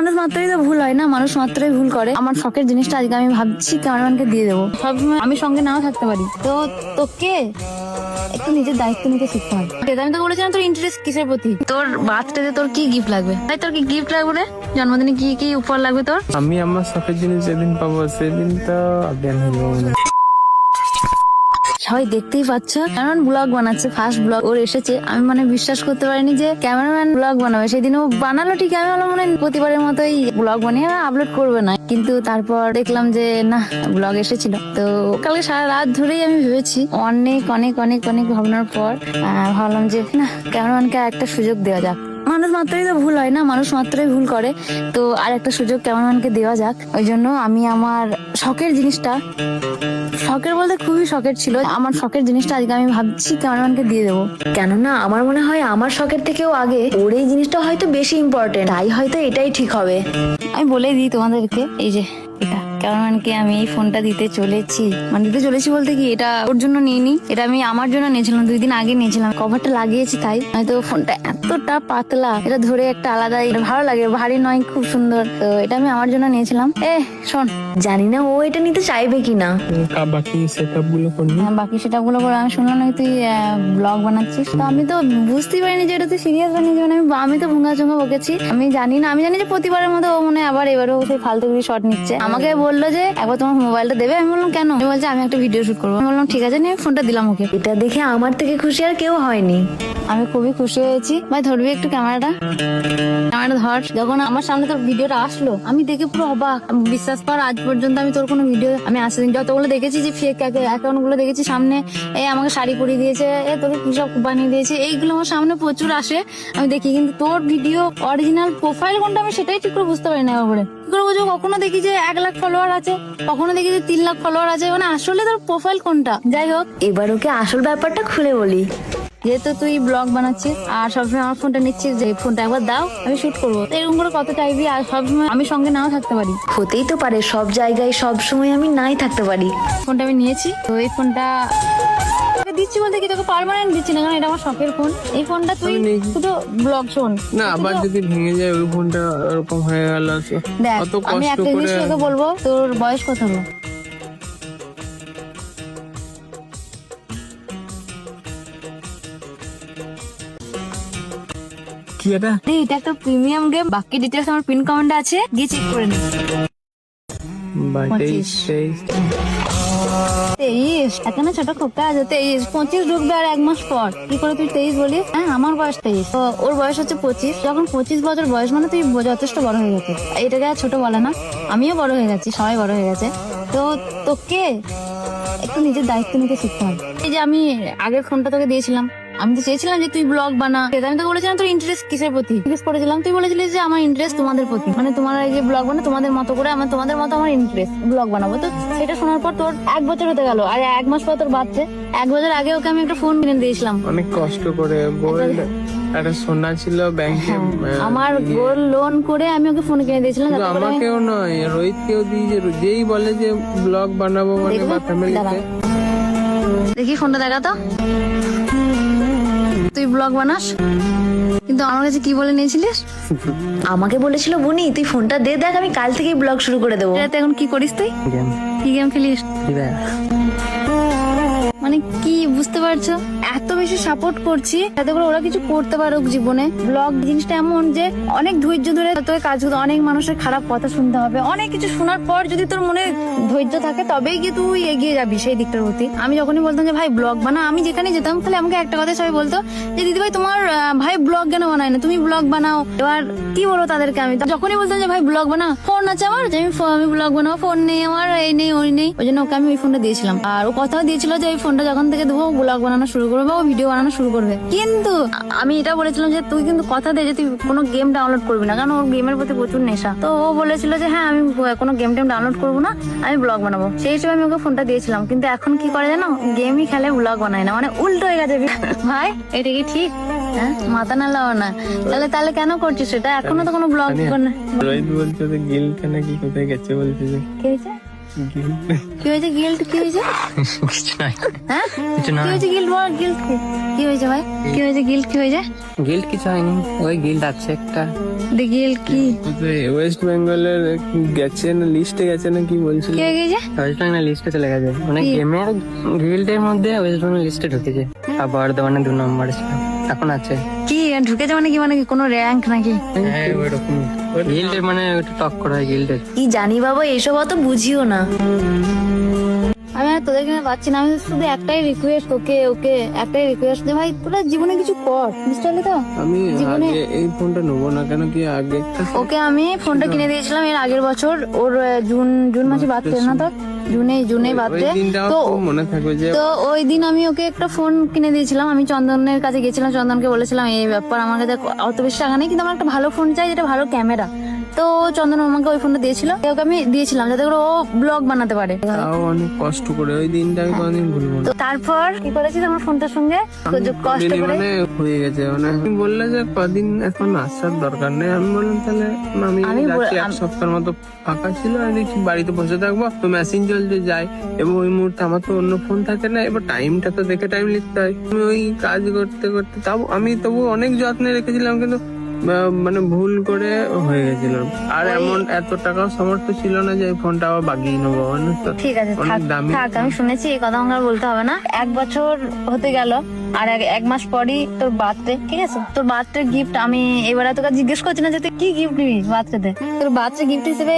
মানুষ মাত্রই তো ভুল হয় না, মানুষ মাত্রই ভুল করে। আমার শখের জিনিসটা আজকে আমি ভাবছি ক্যামেরাম্যানকে দিয়ে দেবো। সবসময় আমি সঙ্গে নাও থাকতে পারি, তো তোকে একটু নিজের দায়িত্ব নিতে শিখতে হবে। আমি তো বলেছিলাম তোর ইন্টারেস্ট কিসের প্রতি, তোর বার্থডেতে তোর কি গিফট লাগবে, তাই তোর কি গিফট লাগবে রে? জন্মদিনে কি কি উপহার লাগবে তোর? আমি আমার শখের জিনিস যেদিন পাবো সেদিন তো অজ্ঞান হয়ে যাবো। সবাই দেখতেই পাচ্ছ, ক্যামেরাম্যান ব্লগ বানাচ্ছে, ফার্স্ট ব্লগ ওর এসেছে। আমি মানে বিশ্বাস করতে পারিনি যে ক্যামেরাম্যান ব্লগ বানাবে। সেদিন ও বানালো ঠিক, আমি ভালো মনে প্রতিবারের মতোই ব্লগ বানিয়ে আপলোড করবে না, কিন্তু তারপর দেখলাম যে না, ব্লগ এসেছিল। তো কালকে সারা রাত ধরেই আমি ভেবেছি, অনেক অনেক অনেক অনেক ভাবনার পর ভাবলাম যে না, ক্যামেরাম্যানকে একটা সুযোগ দেওয়া যাক। মানুষ মাত্রই তো ভুল হয় না, মানুষ মাত্রই ভুল করে, তো আর একটা সুযোগ ক্যামেরাম্যানকে দেওয়া যাক। ওই জন্য আমি আমার শখের জিনিসটা, শখের বলতে খুবই শখের ছিল, আমার শখের জিনিসটা আজকে আমি ভাবছি ক্যামেরাম্যানকে দিয়ে দেবো। কেননা আমার মনে হয় আমার শখের থেকেও আগে ওর এই জিনিসটা হয়তো বেশি ইম্পর্টেন্ট, তাই হয়তো এটাই ঠিক হবে। আমি বলে দিই তোমাদেরকে, এই যে এটা ক্যামেরাম্যানকে আমি এই ফোনটা দিতে চলেছি। মানে দিতে চলেছি বলতে কি, এটা ওর জন্য নিইনি, এটা আমি আমার জন্য নিয়েছিলাম, 2 দিন আগে নিয়েছিলাম। কভারটা লাগিয়েছি তাই, হয়তো ফোনটা এতটা পাতলা, এটা ধরে একটা আলাদাই ভালো লাগে, ভারী নয়, খুব সুন্দর। তো এটা আমি আমার জন্য নিয়েছিলাম। শোন, জানি না ও এটা নিতে চাইবে কিনা। বাকি সেটআপ গুলো করবি? বাকি সেটা গুলো করে আমি শুনলাম নাকি তুই ব্লগ বানাচ্ছিস, তো আমি তো বুঝতেই পারিনি যে এটা তুই সিরিয়াস বানিয়েছিস। মানে আমি তো ভুঙ্গা চুঙ্গা বকেছি, আমি জানি না, আমি জানি যে প্রতিবারের মতো ও মনে আবার এবারও সেই ফালতুগিরি শট নিচ্ছে। আমাকে বললো যে একবার তোমার মোবাইলটা দেবে। আমি বললাম কেন? আমি বলছে আমি একটা ভিডিও শুট করবো। আমি বললাম ঠিক আছে, নিয়ে ফোনটা দিলাম ওকে। এটা দেখে আমার থেকে খুশি আর কেউ হয়নি। আমি খুবই খুশি হয়েছি। ভাই ধরবি একটু ক্যামেরাটা ধর। যখন আমার সামনে তোর ভিডিওটা আসলো, আমি দেখে পুরো অবাক। বিশ্বাস কর, আজ পর্যন্ত আমি তোর কোনো ভিডিও আমি আসেনি, যতগুলো দেখেছি যে ফেক অ্যাকাউন্ট গুলো দেখেছি সামনে, আমাকে শাড়ি পরিয়ে দিয়েছে, তোকে কি সব বানিয়ে দিয়েছে, এইগুলো আমার সামনে প্রচুর আসে, আমি দেখি। কিন্তু তোর ভিডিও অরিজিনাল প্রোফাইল কোনটা আমি সেটাই ঠিক করে বুঝতে পারি না। এবারে কি করে বুঝবো? কখনো দেখি যে 1 লাখ ফলোয়ার আছে, কখনো দেখি যে 3 লাখ ফলোয়ার আছে, মানে আসলে তোর প্রোফাইল কোনটা? যাই হোক, এবার ওকে আসল ব্যাপারটা খুলে বলি। যেহেতু তুই ব্লগ বানাচ্ছিস আর সবসময় আমার ফোনটা নিচ্ছিস, যে ফোনটা একবার দাও আমি শুট করবো, এরকম করে কত চাইবি? আর সবসময় আমি সঙ্গে নাও থাকতে পারি, হতেই তো পারে সব জায়গায় সব সময় আমি নাই থাকতে পারি। ফোনটা আমি নিয়েছি, তো এই ফোনটা দিচ্ছি বলতে কি, তোকে পার্মানেন্ট দিচ্ছি না, কারণ এটা আমার শখের ফোন। এই ফোনটা তুই শুধু ব্লগ শোন না, আবার যদি ভেঙে যায় ওই ফোনটা এরকম হয়ে গেল, দেখ, অত আমি কষ্ট একটা জিনিস করে। তোকে বলবো, তোর বয়স কত হলো? কি এটা? এটা একটা প্রিমিয়াম গেম, বাকি ডিটেলস আমার পিন কমেন্টে আছে, গিয়ে চেক করে নি। 22, 23। 23 এখানে ছোট খোকা আছে, 23 25 ঢুকবে আর 1 মাস পর। কি করে তুই 23 বলিস? হ্যাঁ, আমার বয়স 23, তো ওর বয়স হচ্ছে 25। যখন 25 বছর বয়স, মানে তুই যথেষ্ট বড় হয়ে গেছে। এটাকে আর ছোট বলে না, আমিও বড় হয়ে গেছি, সবাই বড় হয়ে গেছে। তো তোকে একটু নিজের দায়িত্ব নিতে শিখতে হবে। এই যে আমি আগের ফোনটা তোকে দিয়েছিলাম, আমি তো চেয়েছিলাম যে তুই ব্লগ বানা। আমি তো বলেছিলাম তোর ইন্টারেস্ট কিসের প্রতি জিজ্ঞেস করেছিলাম, তুই বলেছিলিস যে আমার ইন্টারেস্ট তোমাদের প্রতি, মানে তোমার এই যে ব্লগ বানা তোমাদের মতো করে, আমার তোমাদের মতো আমার ইন্টারেস্ট, ব্লগ বানাবো। তো সেটা শোনার পর তোর 1 বছর হতে গেল, আর 1 মাস পর তোর বাচ্চা। 1 বছর আগে ওকে আমি একটা ফোন কিনে দিয়েছিলাম, অনেক কষ্ট করে গোল্ড একটা সোনা ছিল ব্যাংকে, আমার গোল্ড লোন করে আমি ওকে ফোন কিনে দিয়েছিলাম। শুধু আমাকেও নয়, রোহিতকেও দিয়েছে। যেই বলে যে ব্লগ বানাবো মানে বা ফ্যামিলিতে। দেখি ফোনটা দেখা তো, তুই ব্লগ বানাস, কিন্তু আমার কাছে কি বলে নিয়েছিলিস? আমাকে বলেছিল বুনি তুই ফোনটা দে, দেখ আমি কাল থেকেই ব্লগ শুরু করে দেবো। রাতে এখন কি করিস তুই? কি গেম খেলিস? মানে কি বুঝতে পারছো? এত বেশি সাপোর্ট করছি যাতে করে ওরা কিছু করতে পারুক জীবনে। ব্লগ জিনিসটা এমন যে অনেক ধৈর্য ধরে তোকে কাজ করতে, অনেক মানুষের খারাপ কথা শুনতে হবে, অনেক কিছু শোনার পর যদি তোর মনে ধৈর্য থাকে তবেই গিয়ে তুই এগিয়ে যাবি সেই দিকটার প্রতি। আমি যখনই বলতাম যে ভাই ব্লগ বানা, আমি যেখানে যেতাম তাহলে আমাকে একটা কথা সবাই বলতো যে দিদি ভাই তোমার ভাই ব্লগ কেন বানায় না, তুমি ব্লগ বানাও। এবার কি বলবো তাদেরকে? আমি যখনই বলতাম যে ভাই ব্লগ বানা, ফোন আছে আমার, যে আমি ব্লগ বানাবো, ফোন নেই আমার, এই নেই ওই নেই, ওই জন্য ওকে আমি ওই ফোনটা দিয়েছিলাম। আর ও কথাও দিয়েছিল যে এই ফোনটা যখন থেকে দেবো ব্লগ বানানো শুরু করবে বা ভিডিও বানানো শুরু করবে। কিন্তু আমি এটা বলেছিলাম যে তুই কিন্তু কথা দে যে তুই কোনো গেম ডাউনলোড করবি না, কারণ ওর গেমের প্রতি প্রচুর নেশা। তো ও বলেছিল যে হ্যাঁ আমি কোনো গেম টেম ডাউনলোড করবো না, আমি ব্লগ বানাবো। সেই হিসেবে আমি ওকে ফোনটা দিয়েছিলাম। কিন্তু এখন কি করে জানো, গেমই খেলে, ব্লগ বানায় না, মানে উল্টো হয়ে গেছে। ভাই এটা কি ঠিক? হ্যাঁ, মাথা না লাও না। তাহলে কেন করছিস সেটা? এখনো তো কোনো ব্লগ রোহিত বলছে যে গিলটা নাকি কোথায় গেছে, বলছে যে কি হয়েছে? কি হয়েছে গিল্ট? কি হয়েছে? কিছু নাই, হ্যাঁ কিছু কি নাই। হয়েছে গিল্ট? বল গিল্ট কি হয়েছে ভাই? কি হয়েছে গিল্ট? কি হয়েছে? গিল্ড কিছু হয়নি, ওই গিল্ড আছে একটা। গিল্ট কি ওয়েস্ট বেঙ্গলের গেছে না, লিস্টে গেছে না, কি বলছিল? কি হয়ে গেছে? ওয়েস্ট বেঙ্গল লিস্টে চলে গেছে, মানে কি? গেমের গিল্ডের মধ্যে ওয়েস্ট বেঙ্গল লিস্টে ঢুকেছে। আর বর্ধমানে 2 নম্বর ছিল, এখন আছে। কি ঢুকেছে মানে কি? মানে কি কোনো র্যাঙ্ক নাকি? হ্যাঁ ওইরকম গিল্ডের, মানে ওটা টক করা হয় গিল্ডের। কি জানি বাবা, এসব অত বুঝিও না। আমি আর তোদেরকে না পাচ্ছি না। আমি শুধু একটাই রিকোয়েস্ট, ওকে একটাই রিকোয়েস্ট দে ভাই, তোরা জীবনে কিছু কর, বুঝতে পারলি তো? আমি জীবনে- আগে এই ফোনটা নেবো না, কেন কি আগে ওকে আমি ফোনটা কিনে দিয়েছিলাম এর আগের বছর, ওর জুন মাসে বার্থডে না, তোর জুনে ওই বার্থডে। দিনটা আমার তো খুব মনে থাকবে যে তো ওই দিন আমি ওকে একটা ফোন কিনে দিয়েছিলাম। আমি চন্দনের কাছে গেছিলাম, চন্দনকে বলেছিলাম এই ব্যাপার, আমার কাছে অত বেশি টাকা নেই, কিন্তু আমার একটা ভালো ফোন চাই যেটা ভালো ক্যামেরা। তো চন্দন আমাকে ওই ফোনটা দিয়েছিল, ওকে আমি দিয়েছিলাম যাতে করে ও ব্লগ বানাতে পারে। তাও অনেক কষ্ট করে, ওই দিনটা আমি কোনোদিন ভুলবো না। তো তারপর কি করেছিস আমার ফোনটার সঙ্গে? কষ্ট দিনই করে মানে হয়ে গেছে, মানে তুমি বললে যে কদিন এখন আসার দরকার নেই, আমি বললাম তাহলে আমি যাচ্ছি, 1 সপ্তাহের মতো ফাঁকা ছিল, আমি দেখছি বাড়িতে বসে থাকবো, তো মেশিন চলছে যাই, এবং ওই মুহূর্তে আমার তো অন্য ফোন থাকে না, এবার টাইমটা তো দেখে টাইম লিখতে হয়। আমি ওই কাজ করতে করতে তাও আমি তবু অনেক যত্নে রেখেছিলাম, কিন্তু মানে ভুল করে হয়ে গেছিলাম। আর এমন এত টাকাও সামর্থ্য ছিল না যে এই ফোনটা আবার বাগিয়ে নেবো, জানো তো? ঠিক আছে অনেক থাক দামি। থাক, আমি শুনেছি, এই কথা আমার আর বলতে হবে না। 1 বছর হতে গেল, আর 1 মাস পরই তোর বার্থডে, ঠিক আছে? তোর বার্থডে গিফট আমি এবারে তোকে জিজ্ঞেস করছি না যে তুই কি গিফট নিবি বার্থডে। তোর বার্থডে গিফট হিসেবে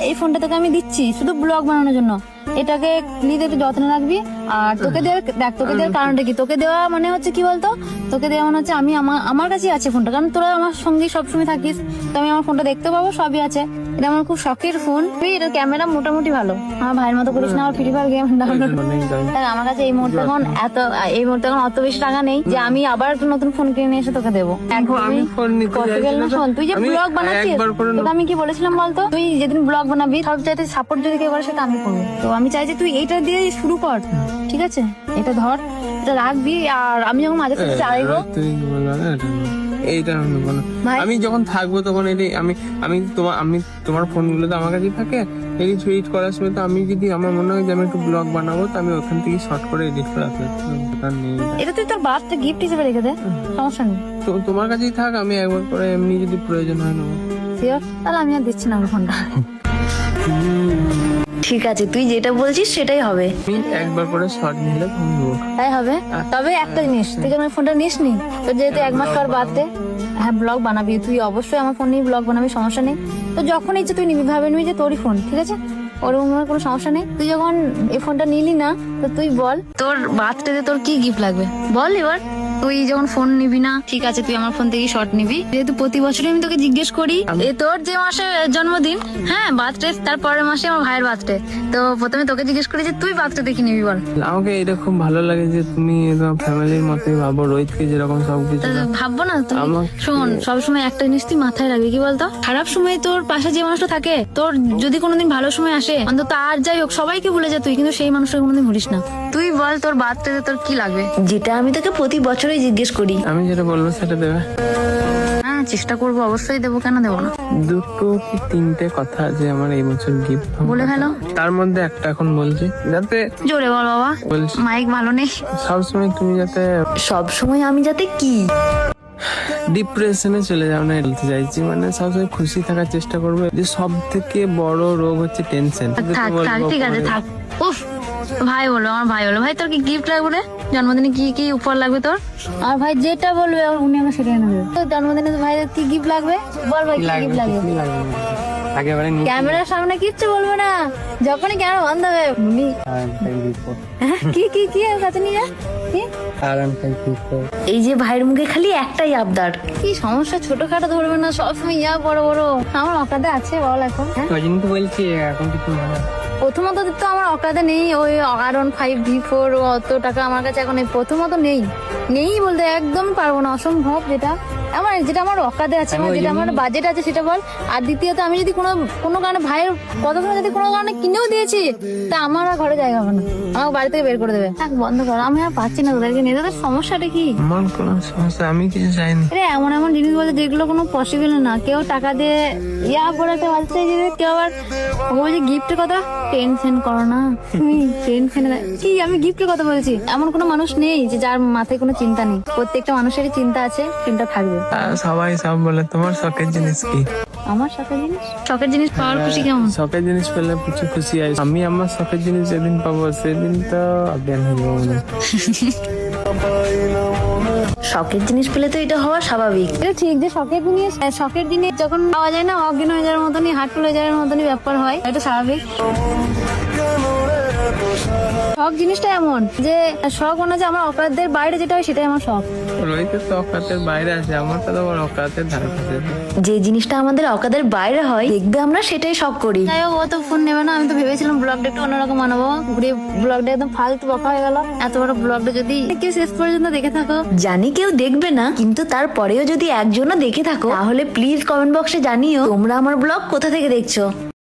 এই ফোনটা তোকে আমি দিচ্ছি শুধু ব্লগ বানানোর জন্য। এটাকে নিজে একটু যত্ন রাখবি। আর তোকে দেখ তোকে দেওয়ার কারণটা কি? তোকে দেওয়া মানে হচ্ছে কি বলতো, তোকে দেওয়া মানে হচ্ছে আমি আমার কাছেই আছে ফোনটা, কারণ তোরা আমার সঙ্গে সবসময় থাকিস, তো আমি আমার ফোনটা দেখতে পাবো, সবই আছে। এটা আমার খুব শখের ফোন। এটার ক্যামেরা মোটামুটি ভালো, আমার ভাইয়ের মতো করিস না, আমার ফ্রি ফায়ার গেম ডাউনলোড। অনেক দামি। দেখ, আমার কাছে এই মুহূর্তে এখন অত বেশি টাকা নেই যে আমি আবার একটা নতুন ফোন কিনে নিয়ে এসে তোকে দেবো। আমি ফোন নিতে পসিবল চাইছি না। না তো। শোন, তুই যে আমি ব্লগ বানাচ্ছিস, একবার করে তোকে আমি কি বলেছিলাম বলতো? তুই যেদিন ব্লগ বানাবি সব চাইতে সাপোর্ট যদি কেউ করে সেটা আমি করবো। তো আমি চাই যে তুই এইটা দিয়ে শুরু কর, ঠিক আছে? এটা ধর, এটা রাখবি, আর আমি যখন মাঝে সাথে চাইবো। তুই বলো না, এটা না। এইটা আমি নেবো না। ভাই- আমি যখন থাকবো তখন এটাই আমি তোমার ফোনগুলো তো আমার কাছেই থাকে, এডিট ফেডিট করার সময় তো আমি যদি আমার মনে হয় যে আমি একটু ব্লগ বানাবো, তো আমি ওখান থেকে শর্ট করে এডিট করে আসবো, দরকার নেই। এটা তুই তোর বার্থডে গিফট হিসেবে রেখে দে, সমস্যা নেই। তো তোমার কাছেই থাক, আমি একবার করে এমনি যদি প্রয়োজন হয় নেবো। শিওর? তাহলে আমি আর দিচ্ছি না আমার ফোনটা। ঠিক আছে, তুই যেটা বলছিস সেটাই হবে। আমি একবার করে শর্ট নিলে ফোন নেবো। তাই হবে। তবে একটা জিনিস, তুই যখন ফোনটা নিস নি, তো যেহেতু 1 মাস পর বাদতে, হ্যাঁ ব্লগ বানাবি, তুই অবশ্যই আমার ফোন নিয়ে ব্লগ বানাবি, সমস্যা নেই। তো যখন ইচ্ছে তুই নিবি, ভাবে নিবি যে তোরই ফোন, ঠিক আছে? ওরকম কোনো সমস্যা নেই। তুই যখন এই ফোনটা নিলি না, তো তুই বল তোর বার্থডেতে তোর কি গিফট লাগবে, বল এবার। তুই যখন ফোন নিবি না, ঠিক আছে, তুই আমার ফোন থেকে শর্ট নিবি, যেহেতু প্রতি বছরই আমি তোকে জিজ্ঞেস করি। এ তোর যে মাসে জন্মদিন, হ্যাঁ বার্থডে, তার পরের মাসে আমার ভাইয়ের বার্থডে, তো প্রথমে তোকে জিজ্ঞেস করি যে তুই বার্থডে দেখে নিবি, বল। আমাকে এটা খুব ভালো লাগে যে তুমি ফ্যামিলির মতোই ভাবো, রোহিতকে যেরকম সবকিছু। ভাববো না তুমি? আমাকে- শোন, সবসময় একটা জিনিস তুই মাথায় রাখবি, কি বলতো? খারাপ সময় তোর পাশে যে মানুষটা থাকে, তোর যদি কোনোদিন ভালো সময় আসে, অন্তত আর যাই হোক সবাইকে ভুলে যা তুই, কিন্তু সেই মানুষটা কোনোদিন ভুলিস না। তুই বল তোর বার্থডেতে তোর কি লাগবে? যেটা আমি তোকে প্রতি বছরই জিজ্ঞেস করি। আমি যেটা বলবো সেটা দেবে। হ্যাঁ চেষ্টা করবো, অবশ্যই দেবো, কেন দেবো না? 2 কি 3টে কথা আছে আমার এই বছর গিফট, বলে ফেলো। তার মধ্যে একটা এখন বলছি, যাতে জোরে বল বাবা, বলছি মাইক ভালো নেই। সবসময় তুমি যাতে সব সময় আমি যাতে কি? ডিপ্রেশনে চলে যাও না, বলতে চাইছি। মানে সবসময় খুশি থাকার চেষ্টা করবে। যে সব থেকে বড় রোগ হচ্ছে টেনশন। থাক থাক, ঠিক আছে থাক। উফ, ভাই বলো, আমার ভাই বলো, ভাই তোর কি গিফট লাগবে রে? জন্মদিনে কি কি উপহার লাগবে তোর? আমার ভাই যেটা বলবে উনি আমার সেটাই নেবে। তোর জন্মদিনে ভাই কি গিফট লাগবে? বল ভাই কি গিফট লাগবে? একেবারে ক্যামেরার সামনে কিচ্ছু বলবে না, যখনই ক্যামেরা বন্ধ হবে উনি কি কি কি আর কাছে নিয়ে যা। কি এই যে ভাইয়ের মুখে খালি একটাই আবদার। কি সমস্যা? ছোটখাটো ধরবে না, সবসময় ইয়া বড় বড়। আমার অকাদে আছে বল এখন, হ্যাঁ? ওই জন্য তো বলছি এখন কিছু মানে প্রথমত তো আমার অকাদে নেই, ওই R15 V4 অত টাকা আমার কাছে এখন নেই। প্রথমত নেই বলতে একদম পারবো না, অসম্ভব যেটা। আমার যেটা আমার অকাদে আছে, আমার যেটা আমার বাজেট আছে সেটা বল। আর দ্বিতীয়ত আমি যদি কোনো কারণে ভাইয়ের কথা শুনে যদি কোনো কারণে কিনেও দিয়েছি, তা আমার আর ঘরে জায়গা হবে না, আমাকে বাড়ি থেকে বের করে দেবে। থাক, বন্ধ কর, আমি আর পাচ্ছি না তোদেরকে নিয়ে। তোদের সমস্যাটা কি? আমার কোনো সমস্যা, আমি কিছু চাইনি। আরে এমন এমন জিনিস বলছে যেগুলো কোনো পসিবল না। কেউ টাকা দিয়ে ইয়া করে একটা বাজতে যে কেউ আবার বলছে গিফটের কথা। টেনশন করো না তুমি, টেনশন কি, আমি গিফটের কথা বলছি। এমন কোনো মানুষ নেই যে যার মাথায় কোনো চিন্তা নেই। প্রত্যেকটা মানুষেরই চিন্তা আছে, চিন্তা থাকবে। সবাই সব বলে। তোমার শখের জিনিস কি? আমার শখের জিনিস পাওয়ার খুশি কেমন? শখের জিনিস পেলে প্রচুর খুশি হয়। আমি আমার শখের জিনিস যেদিন পাবো সেদিন তো অজ্ঞান হয়ে যাবো মনে হয়। শখের জিনিস পেলে তো এটা হওয়া স্বাভাবিক। এটা ঠিক যে শখের জিনিস যখন পাওয়া যায় না, অজ্ঞান হয়ে যাওয়ার মতনই, হার্ট ফুল হয়ে যাওয়ার মতনই ব্যাপার হয়। এটা স্বাভাবিক। শখ জিনিসটা এমন যে শখ মনে হয় যে আমার অকাতদের বাইরে যেটা হয় সেটাই আমার শখ। রোহিতের তো অকাতের বাইরে আছে, আমার তো আমার অকাতের ধারে কাছে। যে জিনিসটা আমাদের অকাদের বাইরে হয় দেখবে আমরা সেটাই শখ করি। যাই হোক, ও তো ফোন নেবে না। আমি তো ভেবেছিলাম ব্লগটা একটু অন্যরকম বানাবো, ঘুরে ব্লগটা একদম ফালতু বকা হয়ে গেল। এত বড় ব্লগটা যদি কেউ শেষ পর্যন্ত দেখে থাকো, জানি কেউ দেখবে না, কিন্তু তারপরেও যদি একজনও দেখে থাকো তাহলে প্লিজ কমেন্ট বক্সে জানিও তোমরা আমার ব্লগ কোথা থেকে দেখছো।